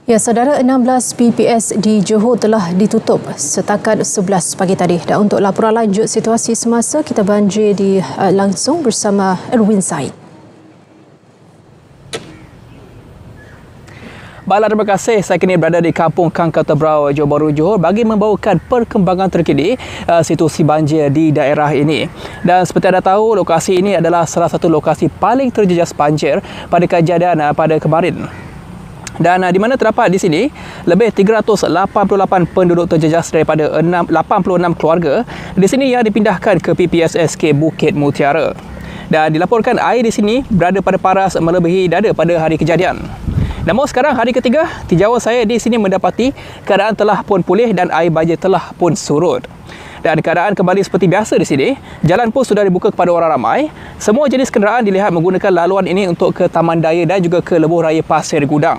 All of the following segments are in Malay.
Ya, saudara, 16 PPS di Johor telah ditutup setakat 11 pagi tadi. Dan untuk laporan lanjut situasi semasa kita banjir langsung bersama Erwin Said. Baiklah, terima kasih. Saya kini berada di Kampung Kangkar Tebrau, Johor Bahru, Johor bagi membawakan perkembangan terkini situasi banjir di daerah ini. Dan seperti anda tahu, lokasi ini adalah salah satu lokasi paling terjejas banjir pada kejadian pada kemarin. Dan di mana terdapat di sini lebih 388 penduduk terjejas daripada 86 keluarga di sini yang dipindahkan ke PPSSK Bukit Mutiara. Dan dilaporkan air di sini berada pada paras melebihi dada pada hari kejadian. Namun sekarang hari ketiga, tinjauan saya di sini mendapati keadaan telah pun pulih dan air banjir telah pun surut. Dan keadaan kembali seperti biasa di sini. Jalan pun sudah dibuka kepada orang ramai. Semua jenis kenderaan dilihat menggunakan laluan ini untuk ke Taman Daya dan juga ke Lebuh Raya Pasir Gudang.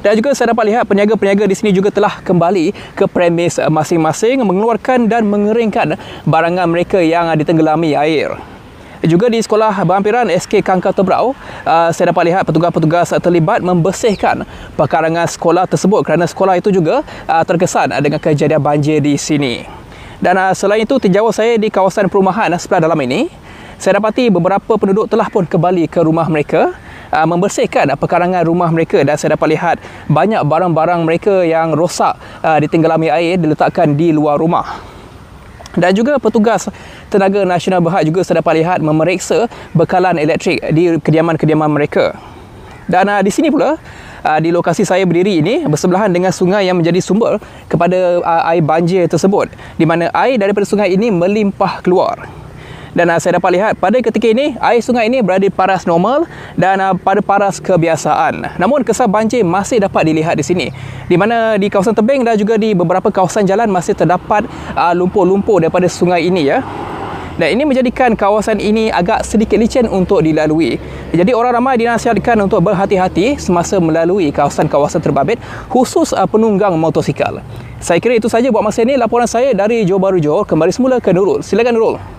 Dan juga saya dapat lihat peniaga-peniaga di sini juga telah kembali ke premis masing-masing mengeluarkan dan mengeringkan barangan mereka yang ditenggelami air. Juga di sekolah berhampiran SK Kangkar Tebrau, saya dapat lihat petugas-petugas terlibat membersihkan pekarangan sekolah tersebut kerana sekolah itu juga terkesan dengan kejadian banjir di sini. Dan selain itu, tinjauan saya di kawasan perumahan sebelah dalam ini, saya dapati beberapa penduduk telah pun kembali ke rumah mereka, membersihkan pekarangan rumah mereka, dan saya dapat lihat banyak barang-barang mereka yang rosak ditenggelami air diletakkan di luar rumah. Dan juga petugas Tenaga Nasional Berhad juga saya dapat lihat memeriksa bekalan elektrik di kediaman-kediaman mereka. Dan di sini pula, di lokasi saya berdiri ini bersebelahan dengan sungai yang menjadi sumber kepada air banjir tersebut, di mana air daripada sungai ini melimpah keluar. Dan saya dapat lihat pada ketika ini air sungai ini berada di paras normal dan pada paras kebiasaan. Namun kesan banjir masih dapat dilihat di sini, di mana di kawasan tebing dan juga di beberapa kawasan jalan masih terdapat lumpur-lumpur daripada sungai ini, ya. Dan ini menjadikan kawasan ini agak sedikit licin untuk dilalui. Jadi orang ramai dinasihatkan untuk berhati-hati semasa melalui kawasan-kawasan terbabit, khusus penunggang motosikal. Saya kira itu saja buat masa ini. Laporan saya dari Johor Bahru, Johor. Kembali semula ke Nurul. Silakan Nurul.